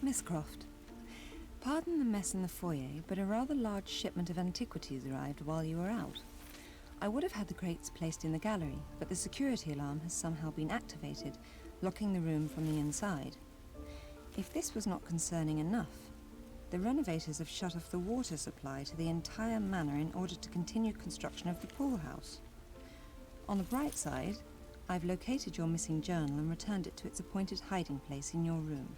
Miss Croft, pardon the mess in the foyer, but a rather large shipment of antiquities arrived while you were out. I would have had the crates placed in the gallery, but the security alarm has somehow been activated, locking the room from the inside. If this was not concerning enough, the renovators have shut off the water supply to the entire manor in order to continue construction of the pool house. On the bright side, I've located your missing journal and returned it to its appointed hiding place in your room.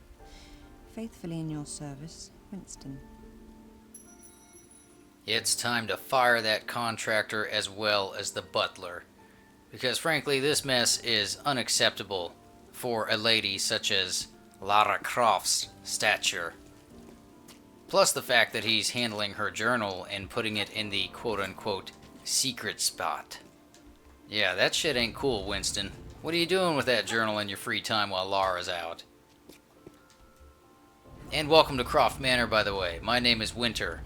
Faithfully in your service, Winston. It's time to fire that contractor as well as the butler. Because frankly, this mess is unacceptable for a lady such as Lara Croft's stature. Plus the fact that he's handling her journal and putting it in the quote-unquote secret spot. Yeah, that shit ain't cool, Winston. What are you doing with that journal in your free time while Lara's out? And welcome to Croft Manor, by the way. My name is Winter.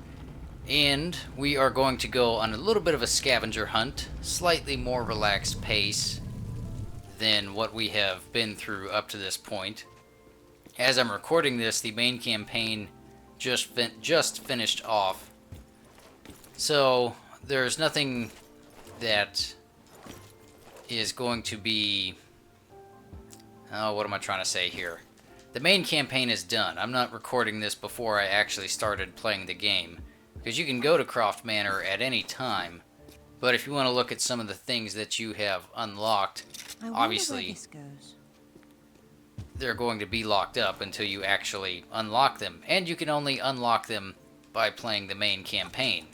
And we are going to go on a little bit of a scavenger hunt. Slightly more relaxed pace than what we have been through up to this point. As I'm recording this, the main campaign just finished off. So, there's nothing that is going to be... Oh, what am I trying to say here? The main campaign is done. I'm not recording this before I actually started playing the game, because you can go to Croft Manor at any time. But if you want to look at some of the things that you have unlocked, obviously they're going to be locked up until you actually unlock them. And you can only unlock them by playing the main campaign.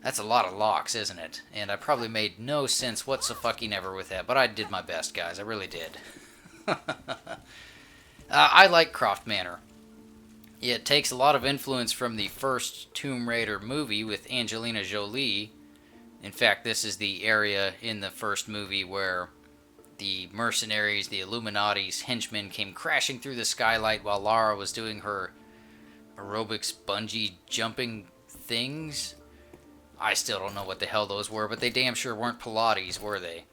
That's a lot of locks, isn't it? And I probably made no sense whatsoever with that, but I did my best, guys. I really did. I like Croft Manor. It takes a lot of influence from the first Tomb Raider movie with Angelina Jolie. In fact, this is the area in the first movie where the mercenaries, the Illuminati's henchmen came crashing through the skylight while Lara was doing her aerobics bungee jumping things. I still don't know what the hell those were, but they damn sure weren't Pilates, were they?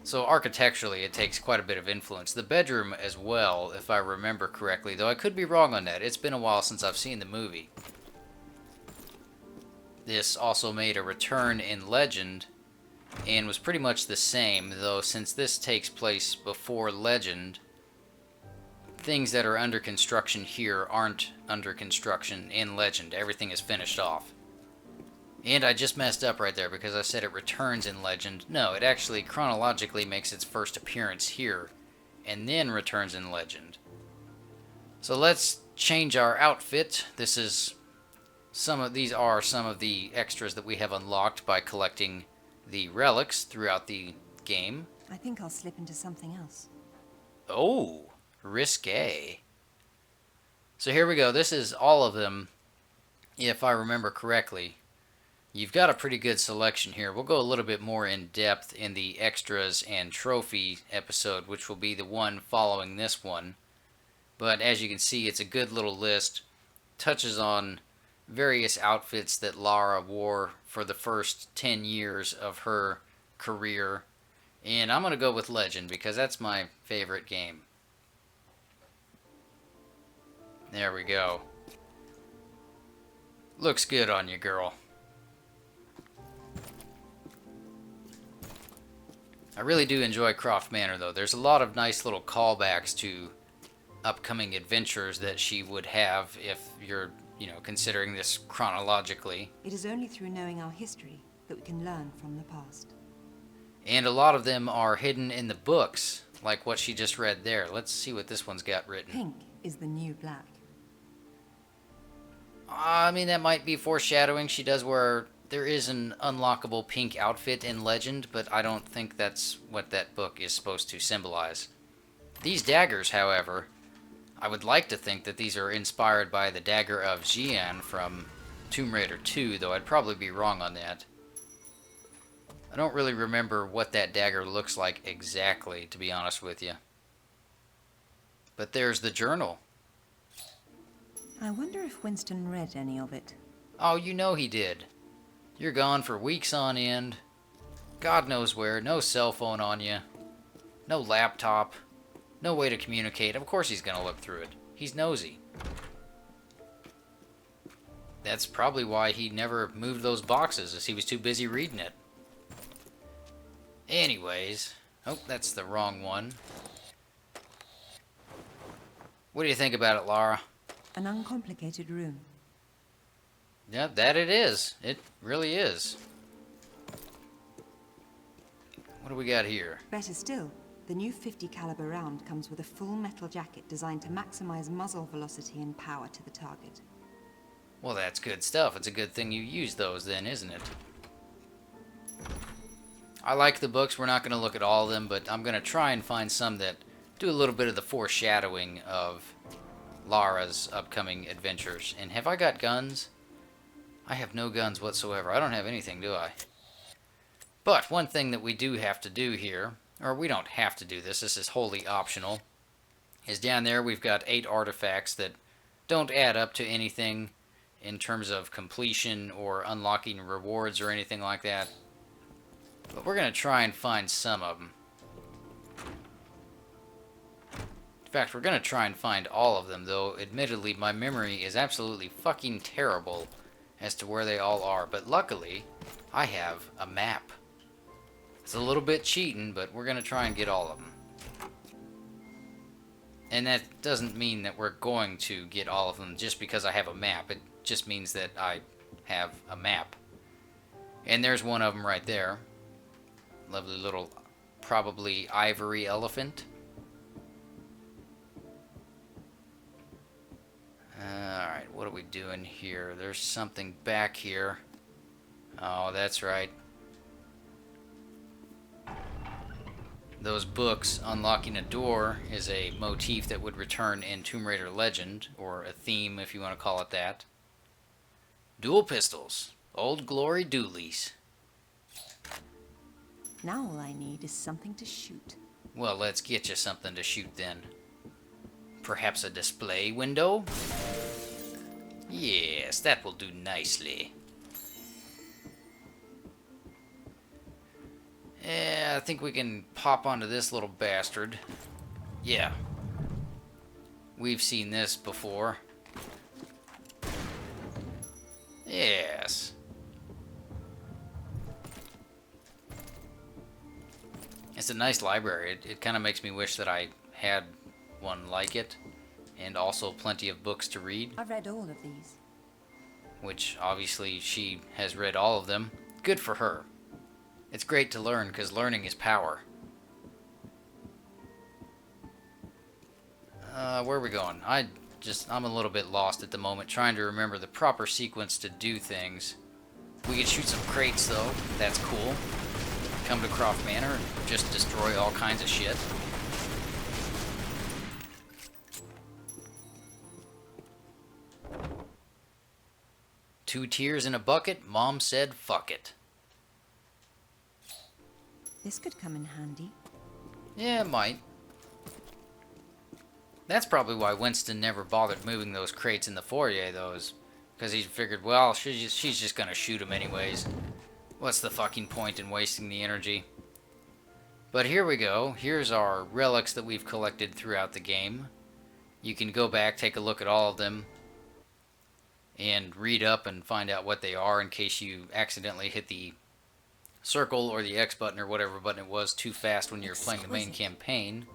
So architecturally, it takes quite a bit of influence. The bedroom as well, if I remember correctly, though I could be wrong on that. It's been a while since I've seen the movie. This also made a return in Legend, and was pretty much the same, though since this takes place before Legend, things that are under construction here aren't under construction in Legend. Everything is finished off. And I just messed up right there because I said it returns in Legend. No, it actually chronologically makes its first appearance here, and then returns in Legend. So let's change our outfit. These are some of the extras that we have unlocked by collecting the relics throughout the game. I think I'll slip into something else. Oh, risque. So here we go. This is all of them, if I remember correctly. You've got a pretty good selection here. We'll go a little bit more in depth in the extras and trophy episode, which will be the one following this one. But as you can see, it's a good little list. Touches on various outfits that Lara wore for the first 10 years of her career. And I'm going to go with Legend because that's my favorite game. There we go. Looks good on you, girl. I really do enjoy Croft Manor, though. There's a lot of nice little callbacks to upcoming adventures that she would have if you're, considering this chronologically. It is only through knowing our history that we can learn from the past. And a lot of them are hidden in the books, like what she just read there. Let's see what this one's got written. Pink is the new black. I mean, that might be foreshadowing. She does wear... There is an unlockable pink outfit in Legend, but I don't think that's what that book is supposed to symbolize. These daggers, however, I would like to think that these are inspired by the dagger of Xian from Tomb Raider 2, though I'd probably be wrong on that. I don't really remember what that dagger looks like exactly, to be honest with you. But there's the journal. I wonder if Winston read any of it. Oh, you know he did. You're gone for weeks on end. God knows where. No cell phone on you. No laptop. No way to communicate. Of course he's going to look through it. He's nosy. That's probably why he never moved those boxes, as he was too busy reading it. Anyways. Oh, that's the wrong one. What do you think about it, Lara? An uncomplicated room. Yeah, that it is. It really is. What do we got here? Better still, the new 50 caliber round comes with a full metal jacket designed to maximize muzzle velocity and power to the target. Well, that's good stuff. It's a good thing you use those then, isn't it? I like the books. We're not going to look at all of them, but I'm going to try and find some that do a little bit of the foreshadowing of Lara's upcoming adventures. And have I got guns? I have no guns whatsoever. I don't have anything, do I? But one thing that we do have to do here, or we don't have to do this, this is wholly optional, is down there we've got 8 artifacts that don't add up to anything in terms of completion or unlocking rewards or anything like that. But we're going to try and find some of them. In fact, we're going to try and find all of them, though admittedly my memory is absolutely fucking terrible as to where they all are. But luckily, I have a map. It's a little bit cheating, but we're going to try and get all of them. And that doesn't mean that we're going to get all of them just because I have a map. It just means that I have a map. And there's one of them right there. Lovely little, probably ivory elephant. Alright, what are we doing here? There's something back here. Oh, that's right. Those books, unlocking a door, is a motif that would return in Tomb Raider Legend, or a theme if you want to call it that. Dual pistols. Old Glory Doolies. Now all I need is something to shoot. Well, let's get you something to shoot then. Perhaps a display window? Yes, that will do nicely. Yeah, I think we can pop onto this little bastard. Yeah. We've seen this before. Yes. It's a nice library. It kind of makes me wish that I had one like it. And also plenty of books to read. I've read all of these. Which, obviously, she has read all of them. Good for her. It's great to learn, because learning is power. Where are we going? I'm a little bit lost at the moment, trying to remember the proper sequence to do things. We could shoot some crates, though. That's cool. Come to Croft Manor and just destroy all kinds of shit. Two tears in a bucket, Mom said fuck it. This could come in handy. Yeah, it might. That's probably why Winston never bothered moving those crates in the foyer, though, is because he figured, well, she's just gonna shoot him anyways. What's the fucking point in wasting the energy? But here we go. Here's our relics that we've collected throughout the game. You can go back, take a look at all of them, and read up and find out what they are in case you accidentally hit the circle or the X button or whatever button it was too fast when you're playing the main campaign.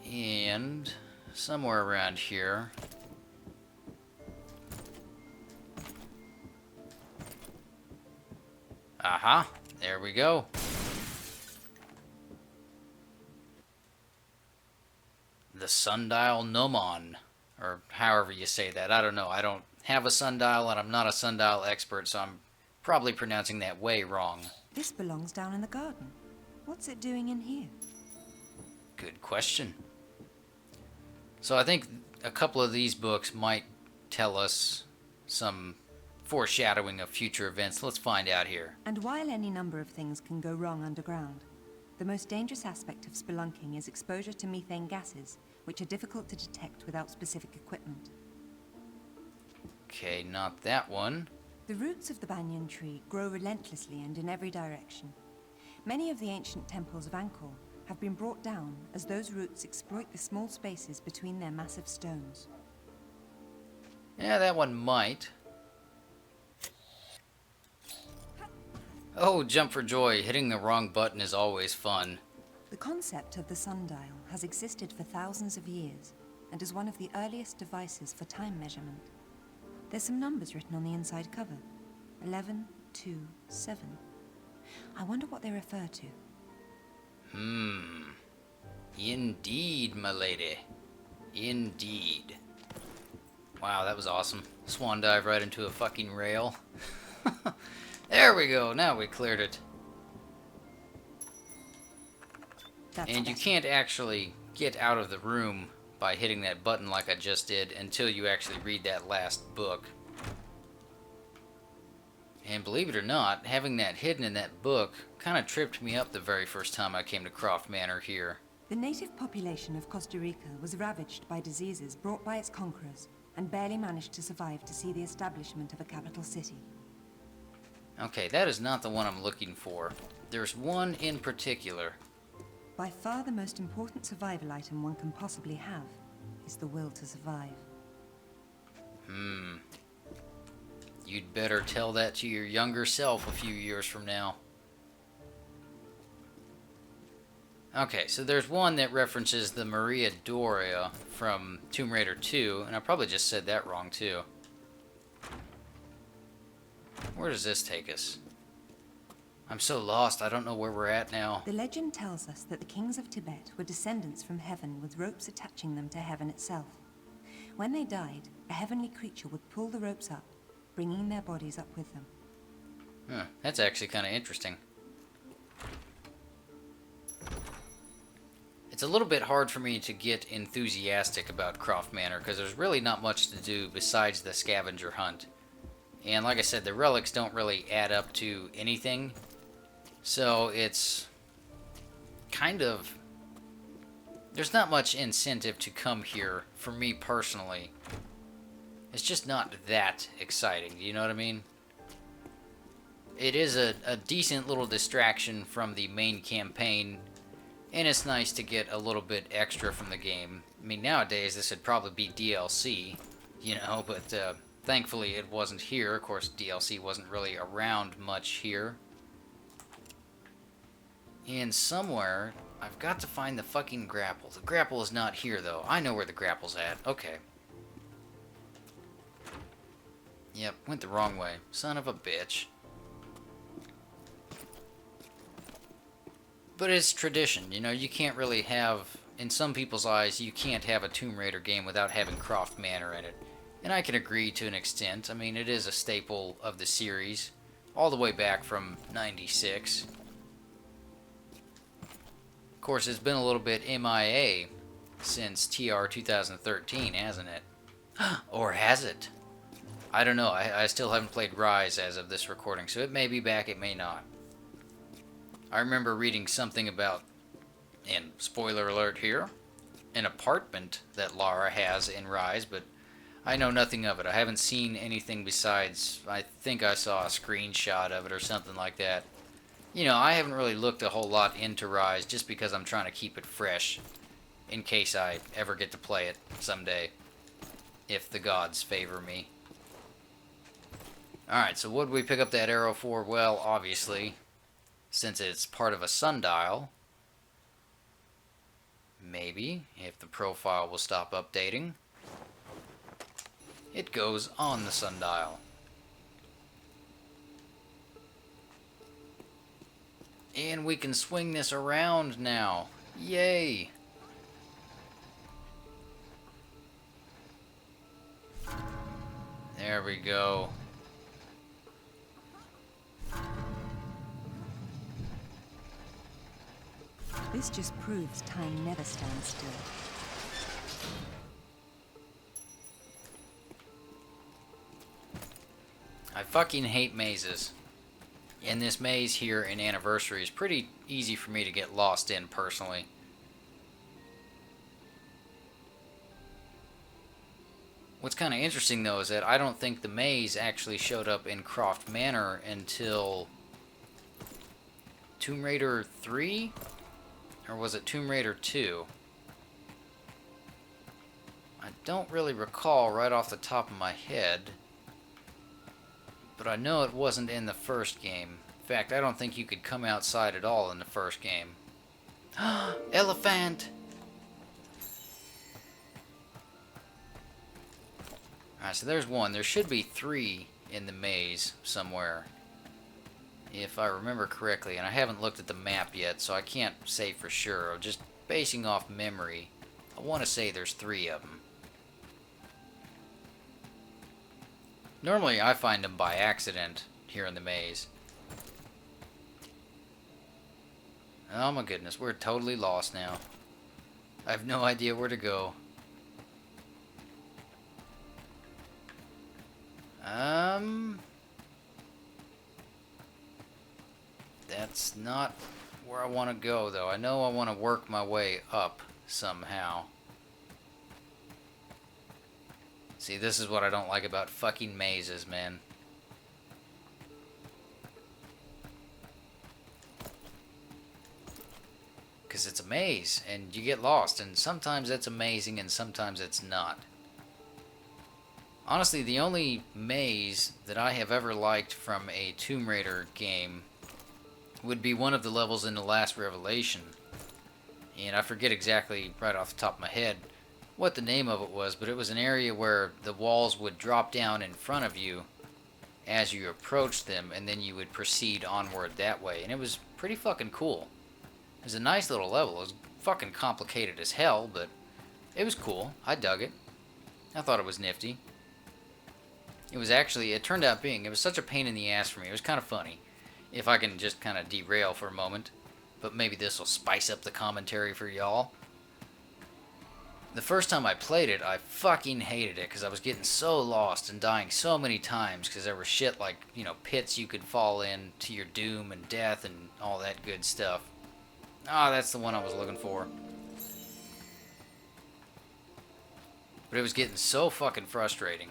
And somewhere around here, aha, there we go. The Sundial Gnomon, or however you say that. I don't know. I don't have a sundial, and I'm not a sundial expert, so I'm probably pronouncing that way wrong. This belongs down in the garden. What's it doing in here? Good question. So I think a couple of these books might tell us some foreshadowing of future events. Let's find out here. And while any number of things can go wrong underground, the most dangerous aspect of spelunking is exposure to methane gases, which are difficult to detect without specific equipment. Okay, not that one. The roots of the banyan tree grow relentlessly and in every direction. Many of the ancient temples of Angkor have been brought down as those roots exploit the small spaces between their massive stones. Yeah, that one might. Oh, jump for joy. Hitting the wrong button is always fun. The concept of the sundial has existed for thousands of years and is one of the earliest devices for time measurement. There's some numbers written on the inside cover. 11, 2, 7. I wonder what they refer to. Indeed, my lady. Indeed. Wow, that was awesome. Swan dive right into a fucking rail. There we go. Now we cleared it. And you can't actually get out of the room by hitting that button like I just did until you actually read that last book. And believe it or not, having that hidden in that book kind of tripped me up the very first time I came to Croft Manor here. The native population of Costa Rica was ravaged by diseases brought by its conquerors and barely managed to survive to see the establishment of a capital city. Okay, that is not the one I'm looking for. There's one in particular. By far the most important survival item one can possibly have is the will to survive. You'd better tell that to your younger self a few years from now. Okay, so there's one that references the Maria Doria from Tomb Raider 2, and I probably just said that wrong too. Where does this take us? I'm so lost, I don't know where we're at now. The legend tells us that the kings of Tibet were descendants from heaven with ropes attaching them to heaven itself. When they died, a heavenly creature would pull the ropes up, bringing their bodies up with them. That's actually kind of interesting. It's a little bit hard for me to get enthusiastic about Croft Manor because there's really not much to do besides the scavenger hunt. And like I said, the relics don't really add up to anything. So it's kind of... there's not much incentive to come here for me personally. It's just not that exciting, you know what I mean? It is a decent little distraction from the main campaign, and it's nice to get a little bit extra from the game. I mean, nowadays this would probably be DLC, you know, but thankfully it wasn't here. Of course, DLC wasn't really around much here. And somewhere, I've got to find the fucking grapple. The grapple is not here, though. I know where the grapple's at. Okay. Yep, went the wrong way. Son of a bitch. But it's tradition, you know, you can't really have, in some people's eyes, you can't have a Tomb Raider game without having Croft Manor in it. And I can agree to an extent. I mean, it is a staple of the series, all the way back from '96. Of course, it's been a little bit MIA since TR 2013, hasn't it? Or has it? I don't know. I still haven't played Rise as of this recording, so it may be back, it may not. I remember reading something about, and spoiler alert here, an apartment that Lara has in Rise, but I know nothing of it. I haven't seen anything besides, I think I saw a screenshot of it or something like that. You know, I haven't really looked a whole lot into Rise just because I'm trying to keep it fresh in case I ever get to play it someday, if the gods favor me. Alright, so what did we pick up that arrow for? Well, obviously, since it's part of a sundial, maybe, if the profile will stop updating, it goes on the sundial. And we can swing this around now. Yay! There we go. This just proves time never stands still. I fucking hate mazes. And this maze here in Anniversary is pretty easy for me to get lost in personally. What's kind of interesting though is that I don't think the maze actually showed up in Croft Manor until Tomb Raider 3? Or was it Tomb Raider 2? I don't really recall right off the top of my head. But I know it wasn't in the first game. In fact, I don't think you could come outside at all in the first game. Elephant! Alright, so there's one. There should be 3 in the maze somewhere, if I remember correctly. And I haven't looked at the map yet, so I can't say for sure. Just basing off memory, I want to say there's 3 of them. Normally I find them by accident here in the maze. Oh my goodness, we're totally lost now. I have no idea where to go. That's not where I want to go, though. I know I want to work my way up somehow. See, this is what I don't like about fucking mazes, man. Because it's a maze, and you get lost, and sometimes it's amazing, and sometimes it's not. Honestly, the only maze that I have ever liked from a Tomb Raider game would be one of the levels in The Last Revelation. And I forget exactly right off the top of my head what the name of it was, but it was an area where the walls would drop down in front of you as you approached them, and then you would proceed onward that way. And it was pretty fucking cool. It was a nice little level. It was fucking complicated as hell, but it was cool. I dug it. I thought it was nifty. It turned out being, it was such a pain in the ass for me. It was kind of funny. If I can just kind of derail for a moment. But maybe this will spice up the commentary for y'all. The first time I played it, I fucking hated it because I was getting so lost and dying so many times because there was shit like, you know, pits you could fall in to your doom and death and all that good stuff. Ah, that's the one I was looking for. But it was getting so fucking frustrating.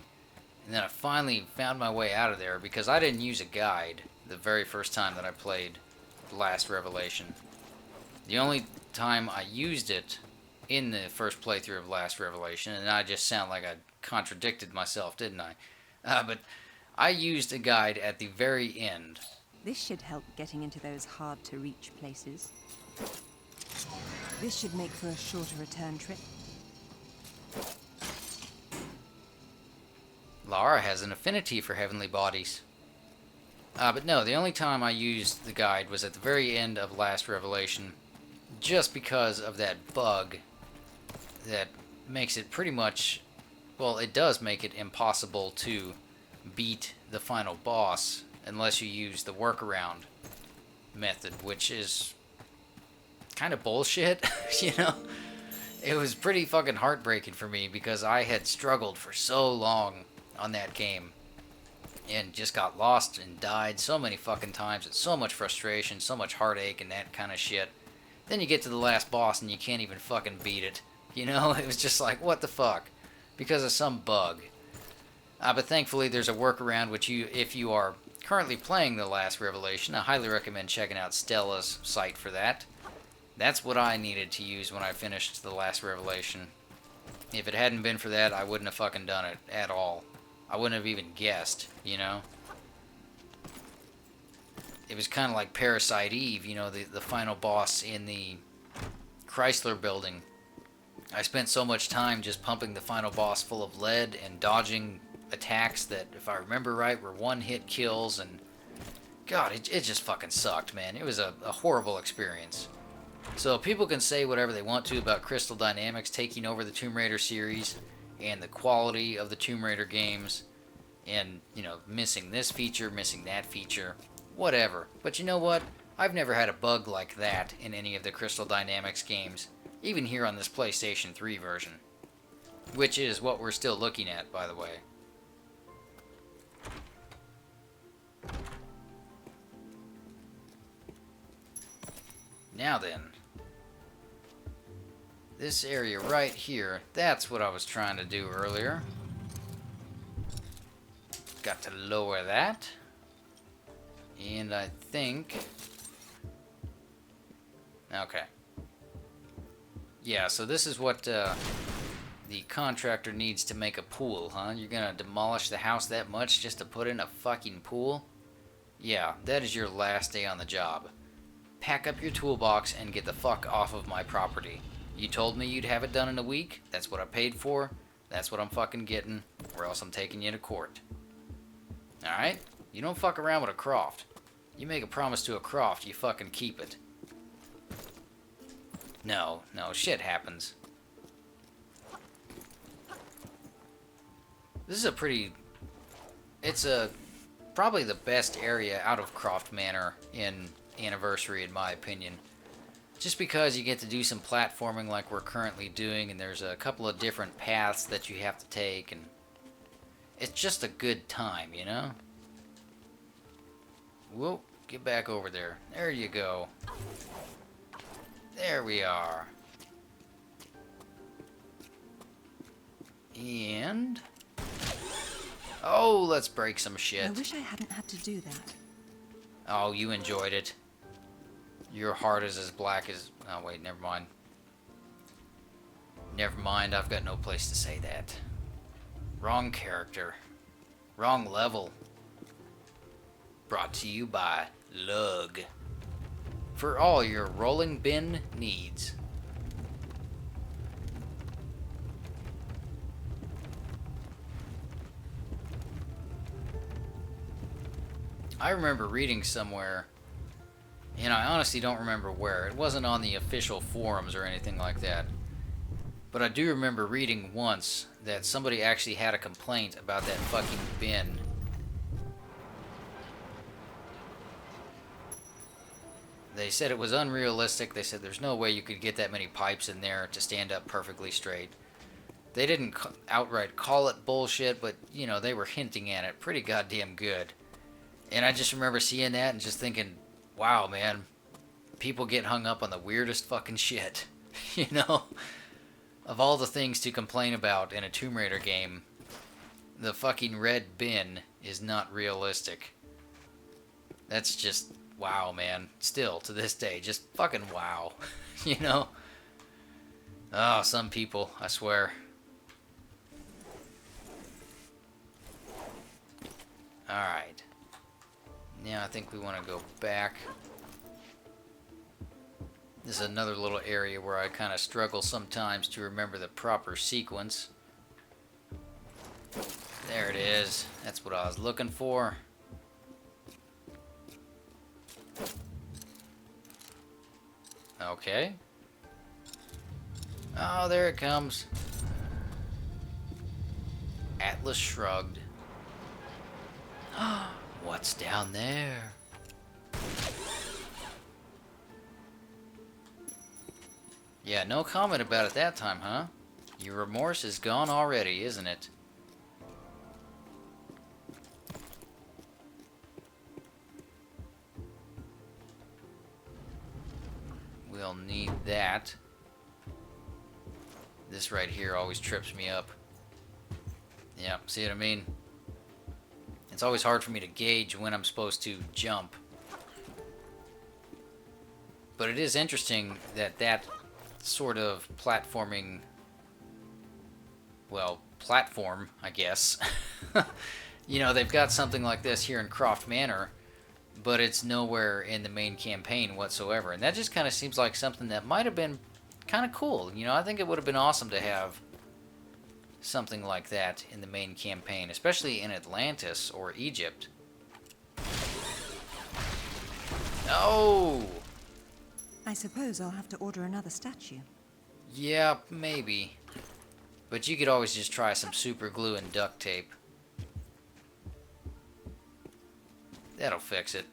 And then I finally found my way out of there because I didn't use a guide the very first time that I played The Last Revelation. The only time I used it in the first playthrough of Last Revelation, and I just sound like I contradicted myself, didn't I? But I used a guide at the very end. This should help getting into those hard-to-reach places. This should make for a shorter return trip. Lara has an affinity for heavenly bodies. But no, the only time I used the guide was at the very end of Last Revelation, just because of that bug that makes it pretty much, well, it does make it impossible to beat the final boss unless you use the workaround method, which is kind of bullshit, you know? It was pretty fucking heartbreaking for me because I had struggled for so long on that game and just got lost and died so many fucking times. It's so much frustration, so much heartache and that kind of shit. Then you get to the last boss and you can't even fucking beat it. You know, it was just like, what the fuck? Because of some bug. But thankfully there's a workaround which if you are currently playing The Last Revelation, I highly recommend checking out Stella's site for that. That's what I needed to use when I finished The Last Revelation. If it hadn't been for that, I wouldn't have fucking done it at all. I wouldn't have even guessed, you know? It was kind of like Parasite Eve, you know, the final boss in the Chrysler building. I spent so much time just pumping the final boss full of lead and dodging attacks that, if I remember right, were one-hit kills, and God, it just fucking sucked, man. It was a horrible experience. So people can say whatever they want to about Crystal Dynamics taking over the Tomb Raider series and the quality of the Tomb Raider games and, you know, missing this feature, missing that feature, whatever. But you know what? I've never had a bug like that in any of the Crystal Dynamics games, even here on this PlayStation 3 version, which is what we're still looking at, by the way. Now then, this area right here, that's what I was trying to do earlier. Got to lower that. And I think Okay. Yeah, so this is what the contractor needs to make a pool, huh? You're gonna demolish the house that much just to put in a fucking pool? Yeah, that is your last day on the job. Pack up your toolbox and get the fuck off of my property. You told me you'd have it done in a week. That's what I paid for. That's what I'm fucking getting, or else I'm taking you to court. Alright? You don't fuck around with a Croft. You make a promise to a Croft, you fucking keep it. No, shit happens. This is a pretty... It's probably the best area out of Croft Manor in Anniversary, in my opinion. Just because you get to do some platforming like we're currently doing, and there's a couple of different paths that you have to take, and it's just a good time, you know? Whoa, get back over there. There you go. There we are. And... oh, let's break some shit. I wish I hadn't had to do that. Oh, you enjoyed it. Your heart is as black as... oh, wait, never mind. Never mind, I've got no place to say that. Wrong character. Wrong level. Brought to you by Lug. For all your rolling bin needs. I remember reading somewhere, and I honestly don't remember where. It wasn't on the official forums or anything like that. But I do remember reading once that somebody actually had a complaint about that fucking bin. They said it was unrealistic. They said there's no way you could get that many pipes in there to stand up perfectly straight. They didn't outright call it bullshit, but, you know, they were hinting at it pretty goddamn good. And I just remember seeing that and just thinking, wow, man, people get hung up on the weirdest fucking shit. You know? Of all the things to complain about in a Tomb Raider game, the fucking red bin is not realistic. That's just, wow, man. Still, to this day, just fucking wow. You know? Oh, some people, I swear. Alright. Now I think we want to go back. This is another little area where I kind of struggle sometimes to remember the proper sequence. There it is. That's what I was looking for. Okay. Oh, there it comes. Atlas shrugged. What's down there? Yeah, no comment about it that time, huh? Your remorse is gone already, isn't it? We'll need that. This right here always trips me up. Yeah, see what I mean? It's always hard for me to gauge when I'm supposed to jump. But it is interesting that that sort of platforming, well, platform, I guess. You know, they've got something like this here in Croft Manor, but it's nowhere in the main campaign whatsoever. And that just kind of seems like something that might have been kind of cool. You know, I think it would have been awesome to have something like that in the main campaign, especially in Atlantis or Egypt. Oh! I suppose I'll have to order another statue. Yeah, maybe. But you could always just try some super glue and duct tape. That'll fix it.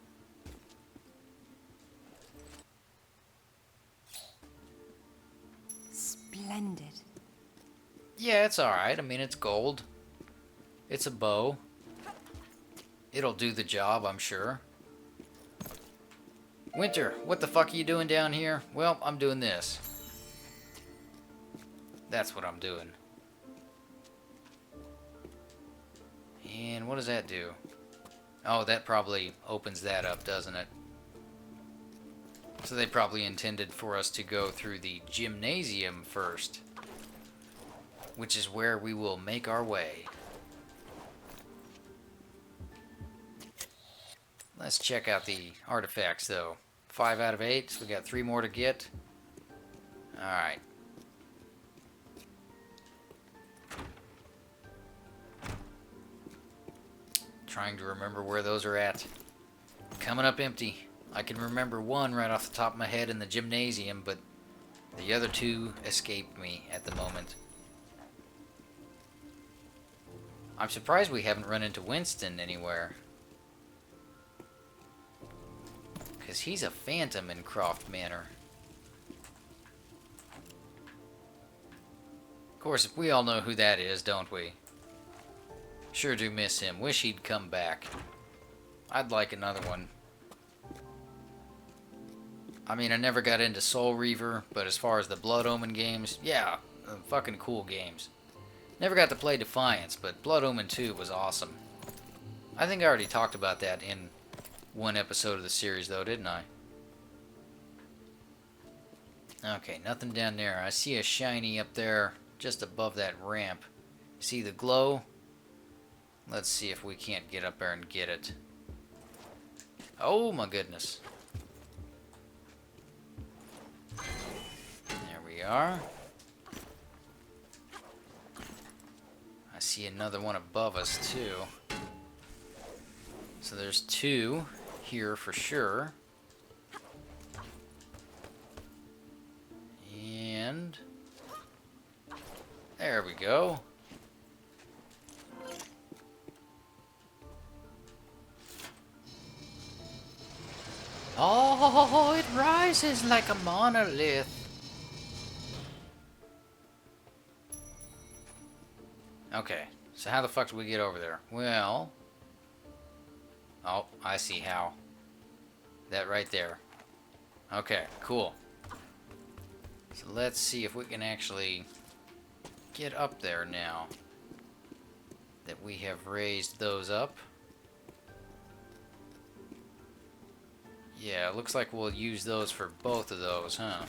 Splendid. Yeah, it's alright. I mean, it's gold. It's a bow. It'll do the job, I'm sure. Winter, what the fuck are you doing down here? Well, I'm doing this. That's what I'm doing. And what does that do? Oh, that probably opens that up, doesn't it? So they probably intended for us to go through the gymnasium first, which is where we will make our way. Let's check out the artifacts, though. 5 out of 8, so we got 3 more to get. Alright. Trying to remember where those are at. Coming up empty. I can remember one right off the top of my head in the gymnasium, but the other 2 escaped me at the moment. I'm surprised we haven't run into Winston anywhere. Because he's a phantom in Croft Manor. Of course, we all know who that is, don't we? Sure do miss him. Wish he'd come back. I'd like another one. I mean, I never got into Soul Reaver, but as far as the Blood Omen games, yeah, fucking cool games. Never got to play Defiance, but Blood Omen 2 was awesome. I think I already talked about that in one episode of the series, though, didn't I? Okay, nothing down there. I see a shiny up there just above that ramp. See the glow? Let's see if we can't get up there and get it. Oh my goodness. There we are. I see another one above us too. So there's 2 here for sure. And there we go. Oh, it rises like a monolith. Okay, so how the fuck do we get over there? Well... Oh, I see how. That right there. Okay, cool. So let's see if we can actually get up there now that we have raised those up. Yeah, it looks like we'll use those for both of those, huh?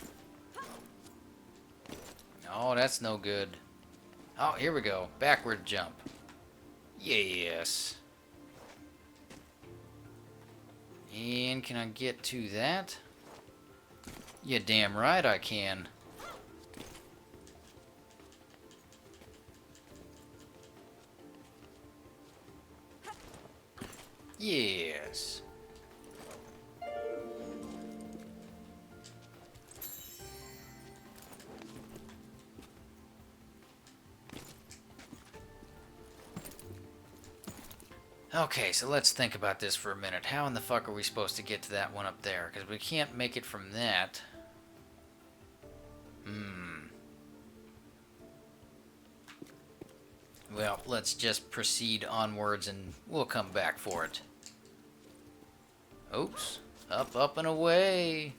Oh, that's no good. Oh, here we go. Backward jump. Yes. And can I get to that? Yeah, damn right I can. Yes. Okay, so let's think about this for a minute. How in the fuck are we supposed to get to that one up there? Because we can't make it from that. Well, let's just proceed onwards and we'll come back for it. Oops. Up, up, and away.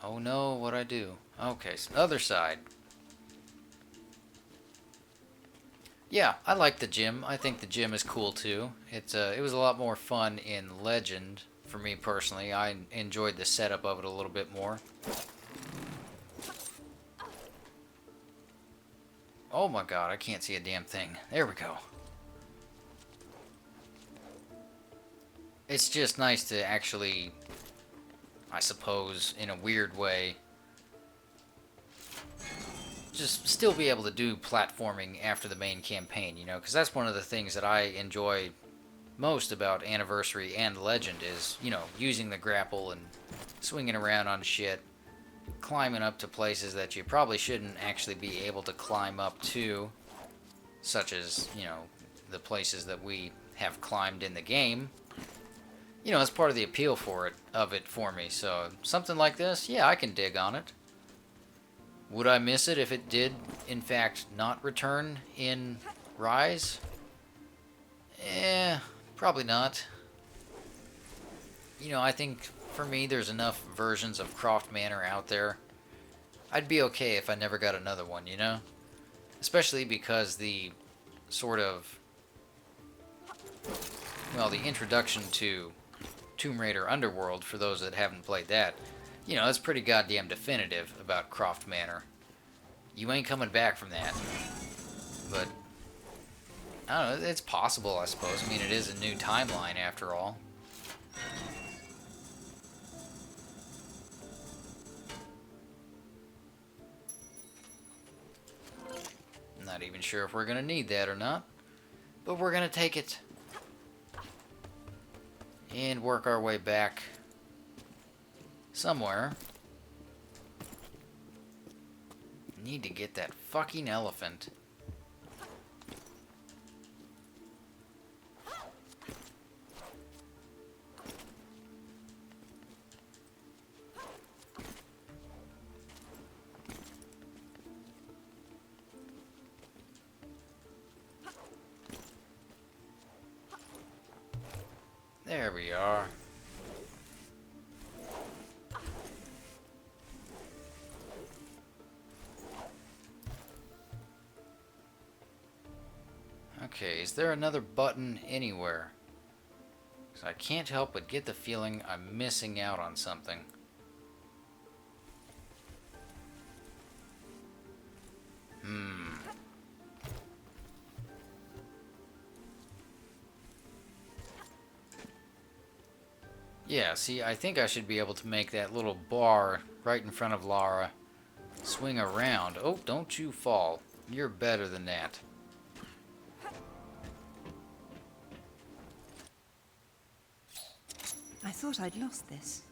Oh no, what'd I do? Okay, so other side. Yeah, I like the gym. I think the gym is cool too. It was a lot more fun in Legend for me personally. I enjoyed the setup of it a little bit more. Oh my god, I can't see a damn thing. There we go. It's just nice to actually, I suppose, in a weird way, just still be able to do platforming after the main campaign, you know, because that's one of the things that I enjoy most about Anniversary and Legend is, you know, using the grapple and swinging around on shit, climbing up to places that you probably shouldn't actually be able to climb up to, such as, you know, the places that we have climbed in the game. You know, it's part of the appeal of it for me, so something like this, yeah, I can dig on it. Would I miss it if it did, in fact, not return in Rise? Probably not. You know, I think, for me, there's enough versions of Croft Manor out there. I'd be okay if I never got another one, you know? Especially because the sort of well, the introduction to Tomb Raider Underworld, for those that haven't played that, you know, it's pretty goddamn definitive about Croft Manor. You ain't coming back from that. But, I don't know, it's possible, I suppose. I mean, it is a new timeline, after all. I'm not even sure if we're going to need that or not. But we're going to take it. And work our way back somewhere. Need to get that fucking elephant. There we are. Okay, is there another button anywhere? 'Cause I can't help but get the feeling I'm missing out on something. Yeah, see, I think I should be able to make that little bar right in front of Lara swing around. Oh, don't you fall. You're better than that. I thought I'd lost this.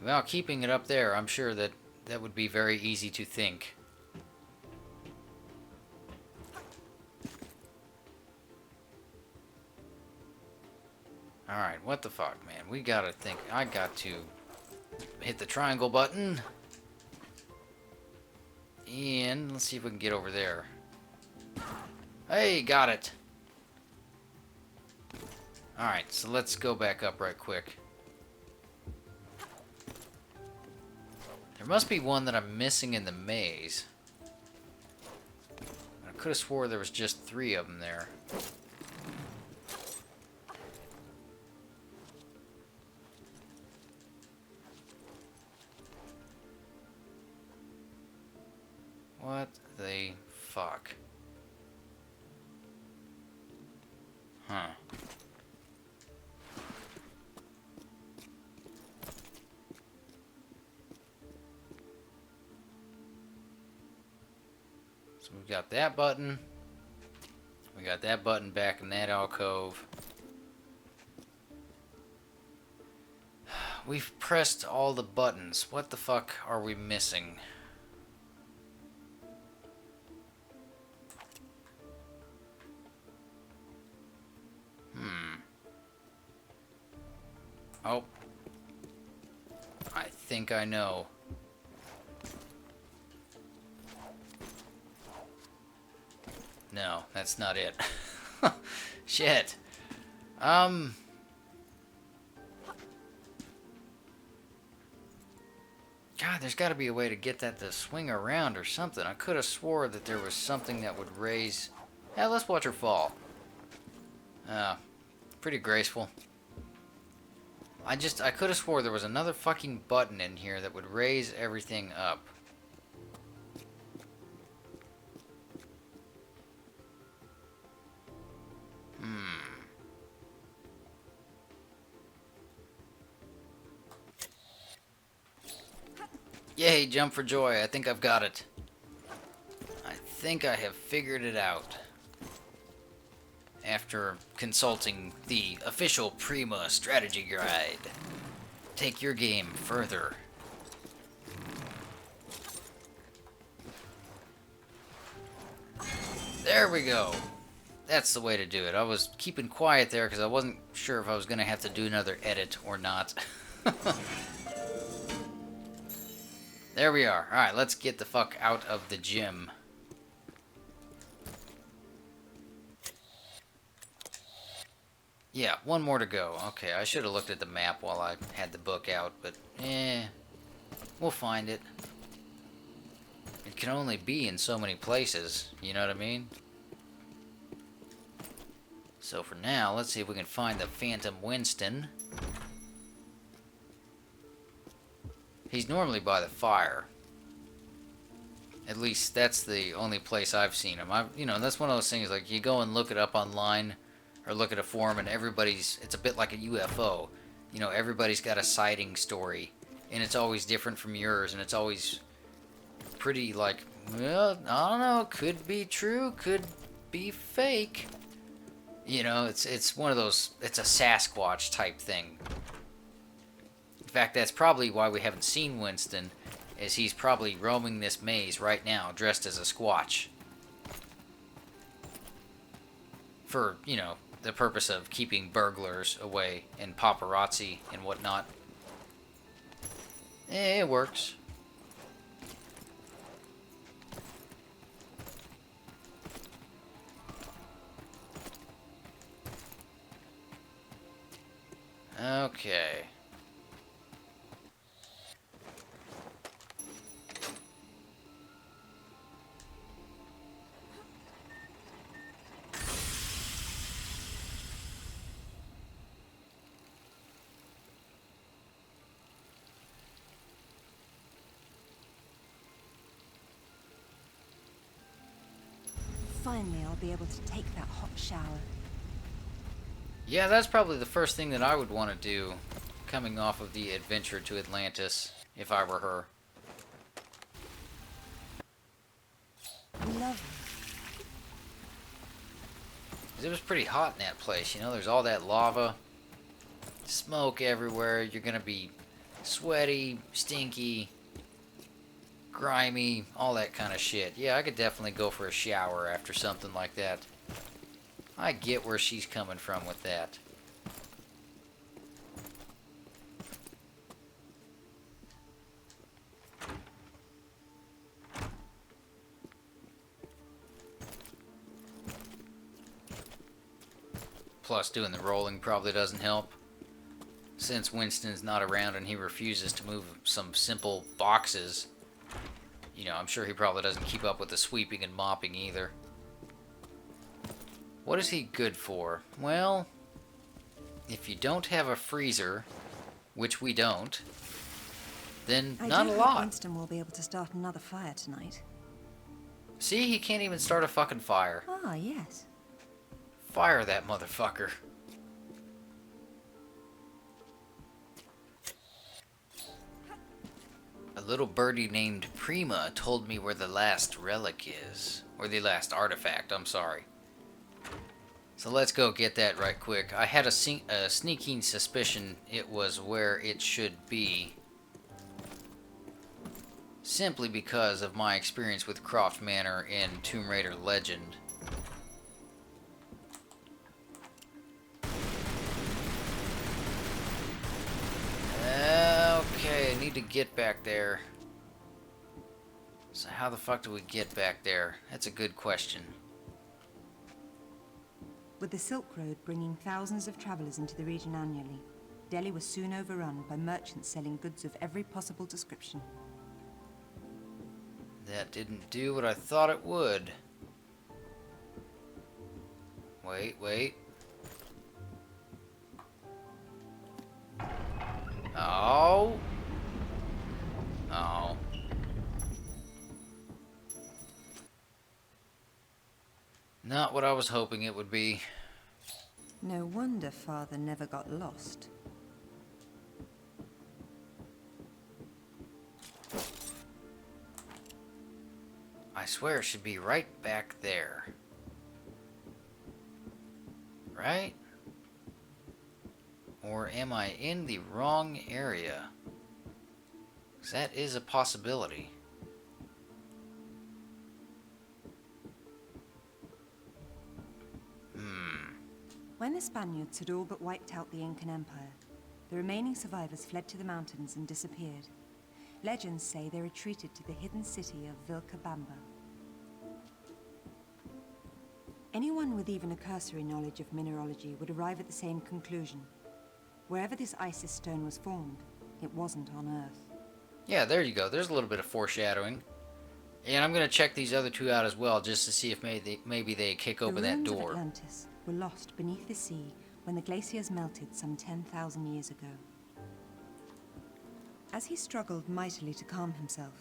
Well, keeping it up there, I'm sure that that would be very easy to think. Alright, what the fuck, man? We gotta think. I got to hit the triangle button. And let's see if we can get over there. Hey, got it. Alright, so let's go back up right quick. There must be one that I'm missing in the maze. I could have swore there was just 3 of them there. What the fuck? Huh. So we've got that button. We got that button back in that alcove. We've pressed all the buttons. What the fuck are we missing? Oh. I think I know. No, that's not it. Shit. God, there's got to be a way to get that to swing around or something. I could have swore that there was something that would raise... Yeah, let's watch her fall. Pretty graceful. I could have swore there was another fucking button in here that would raise everything up. Yay, jump for joy. I think I've got it. I think I have figured it out. After consulting the official Prima strategy guide. Take your game further. There we go. That's the way to do it. I was keeping quiet there because I wasn't sure if I was going to have to do another edit or not. There we are. Alright, let's get the fuck out of the gym. Yeah, one more to go. Okay, I should have looked at the map while I had the book out, but we'll find it. It can only be in so many places, you know what I mean? So for now, let's see if we can find the Phantom Winston. He's normally by the fire. At least that's the only place I've seen him. You know, that's one of those things, like, you go and look it up online or look at a forum and it's a bit like a UFO. You know, everybody's got a sighting story and it's always different from yours, and it's always pretty like, well, I don't know, could be true, could be fake. You know, it's one of those, it's a Sasquatch type thing. In fact, that's probably why we haven't seen Winston, is he's probably roaming this maze right now, dressed as a Squatch. For, you know, the purpose of keeping burglars away and paparazzi and whatnot. It works. Okay. Finally, I'll be able to take that hot shower. Yeah, that's probably the first thing that I would want to do, coming off of the adventure to Atlantis, if I were her. Lovely. 'Cause it was pretty hot in that place, you know, there's all that lava, smoke everywhere, you're gonna be sweaty, stinky, grimy, all that kind of shit. Yeah, I could definitely go for a shower after something like that. I get where she's coming from with that. Plus, doing the rolling probably doesn't help. Since Winston's not around and he refuses to move some simple boxes, you know, I'm sure he probably doesn't keep up with the sweeping and mopping either. What is he good for? Well, if you don't have a freezer, which we don't, then not a I do hope lot. Winston will be able to start another fire tonight. See, he can't even start a fucking fire. Ah, yes. Fire that motherfucker. A little birdie named Prima told me where the last relic is. Or the last artifact, I'm sorry. So let's go get that right quick. I had a sneaking suspicion it was where it should be. Simply because of my experience with Croft Manor in Tomb Raider Legend. Okay, I need to get back there. So how the fuck do we get back there? That's a good question. With the Silk Road bringing thousands of travelers into the region annually, Delhi was soon overrun by merchants selling goods of every possible description. That didn't do what I thought it would. Wait. Oh. Not what I was hoping it would be. No wonder Father never got lost. I swear it should be right back there. Right? Or am I in the wrong area? 'Cause that is a possibility. When the Spaniards had all but wiped out the Incan Empire, the remaining survivors fled to the mountains and disappeared. Legends say they retreated to the hidden city of Vilcabamba. Anyone with even a cursory knowledge of mineralogy would arrive at the same conclusion. Wherever this Isis stone was formed, it wasn't on Earth. Yeah, there you go. There's a little bit of foreshadowing. And I'm going to check these other two out as well, just to see if maybe they kick open that The ruins of door. Atlantis were lost beneath the sea when the glaciers melted some 10,000 years ago. As he struggled mightily to calm himself,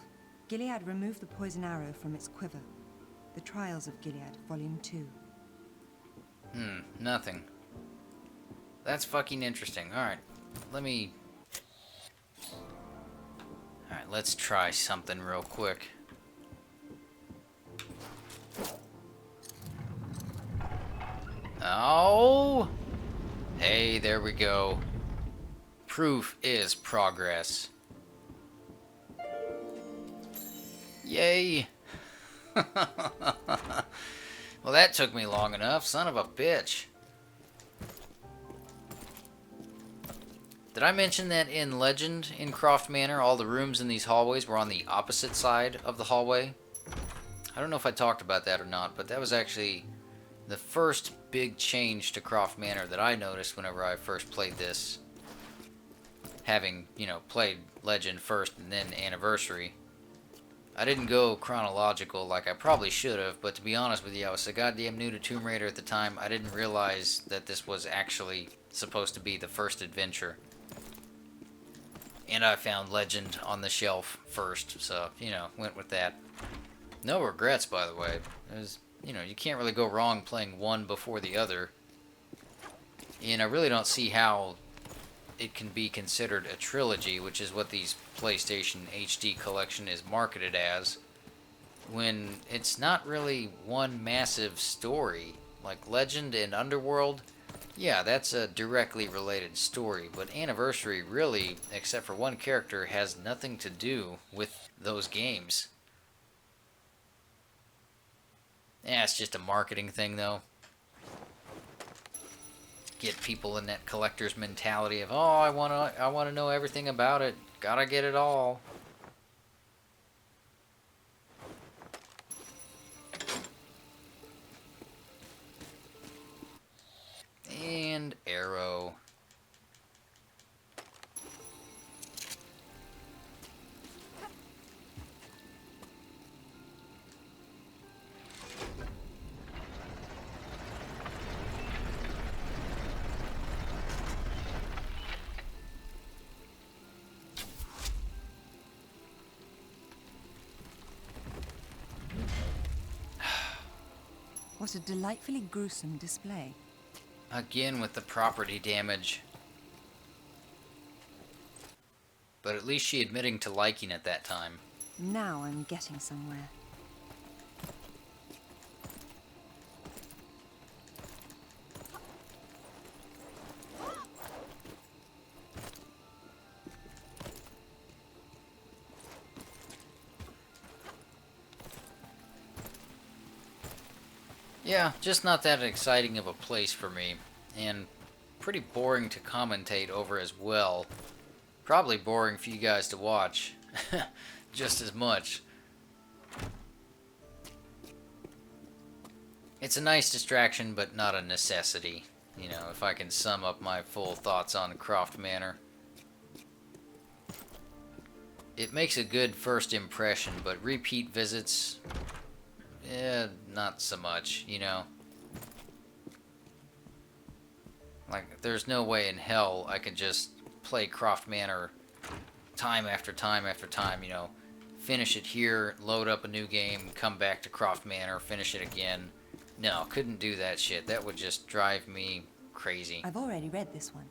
Gilead removed the poison arrow from its quiver. The Trials of Gilead, Volume 2. Nothing. That's fucking interesting. Alright, let's try something real quick. Oh! Hey, there we go. Proof is progress. Yay! Well, that took me long enough, son of a bitch. Did I mention that in Legend, in Croft Manor, all the rooms in these hallways were on the opposite side of the hallway? I don't know if I talked about that or not, but that was actually the first big change to Croft Manor that I noticed whenever I first played this. Having, played Legend first and then Anniversary. I didn't go chronological like I probably should have, but to be honest with you, I was so goddamn new to Tomb Raider at the time, I didn't realize that this was actually supposed to be the first adventure. And I found Legend on the shelf first, so, went with that. No regrets, by the way. It was, you can't really go wrong playing one before the other. And I really don't see how it can be considered a trilogy, which is what these PlayStation HD collection is marketed as, when it's not really one massive story. Like Legend and Underworld, yeah, that's a directly related story, but Anniversary really, except for one character, has nothing to do with those games. Yeah, it's just a marketing thing, though. Get people in that collector's mentality of, oh, I wanna know everything about it. Gotta get it all. And arrow. What a delightfully gruesome display. Again with the property damage. But at least she admitting to liking it that time. Now I'm getting somewhere. Yeah, just not that exciting of a place for me, and pretty boring to commentate over as well. Probably boring for you guys to watch, just as much. It's a nice distraction, but not a necessity, if I can sum up my full thoughts on Croft Manor. It makes a good first impression, but repeat visits... not so much, Like, there's no way in hell I could just play Croft Manor time after time after time, finish it here, load up a new game, come back to Croft Manor, finish it again. No, couldn't do that shit. That would just drive me crazy. I've already read this one.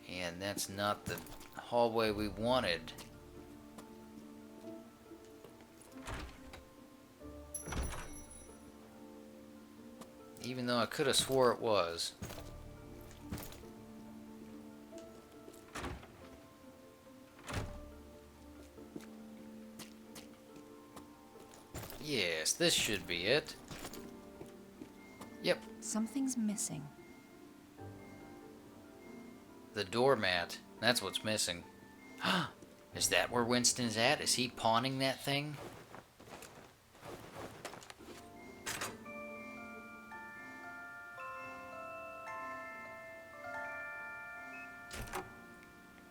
And that's not the hallway we wanted. Even though I could have swore it was. Yes, this should be it. Yep. Something's missing. The doormat. That's what's missing. Is that where Winston's at? Is he pawning that thing?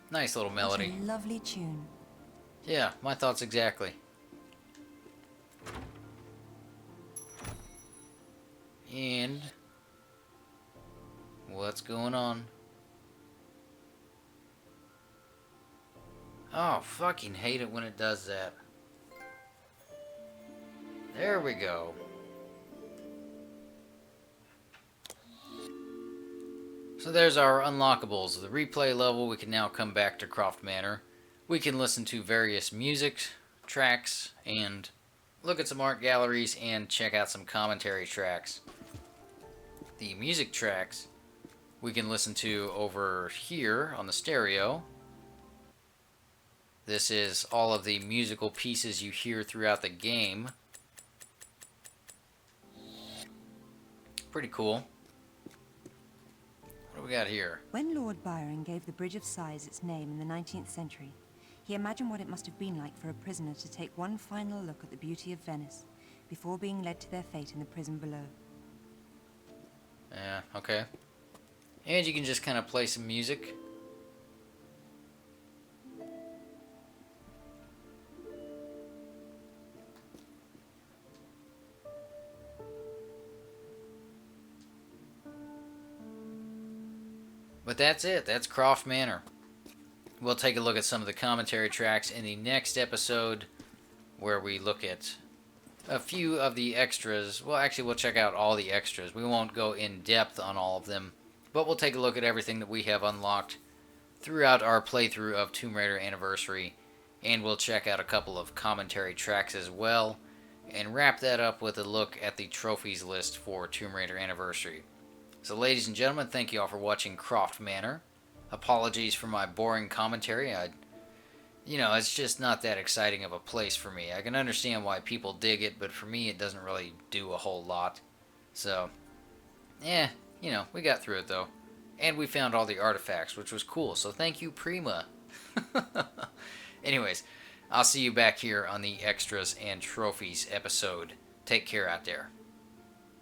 Nice little melody. What a lovely tune. Yeah, my thoughts exactly. And going on? Oh, fucking hate it when it does that. There we go. So there's our unlockables. The replay level, we can now come back to Croft Manor. We can listen to various music tracks and look at some art galleries and check out some commentary tracks. The music tracks we can listen to over here on the stereo. This is all of the musical pieces you hear throughout the game. Pretty cool. What do we got here? When Lord Byron gave the Bridge of Sighs its name in the 19th century, he imagined what it must have been like for a prisoner to take one final look at the beauty of Venice before being led to their fate in the prison below. Yeah, okay. And you can just kind of play some music. But that's it. That's Croft Manor. We'll take a look at some of the commentary tracks in the next episode, where we look at a few of the extras. Well, actually, we'll check out all the extras. We won't go in depth on all of them, but we'll take a look at everything that we have unlocked throughout our playthrough of Tomb Raider Anniversary, and we'll check out a couple of commentary tracks as well, and wrap that up with a look at the trophies list for Tomb Raider Anniversary. So, ladies and gentlemen, thank you all for watching Croft Manor. Apologies for my boring commentary. It's just not that exciting of a place for me. I can understand why people dig it, but for me, it doesn't really do a whole lot. So, we got through it, though. And we found all the artifacts, which was cool. So, thank you, Prima. Anyways, I'll see you back here on the Extras and Trophies episode. Take care out there.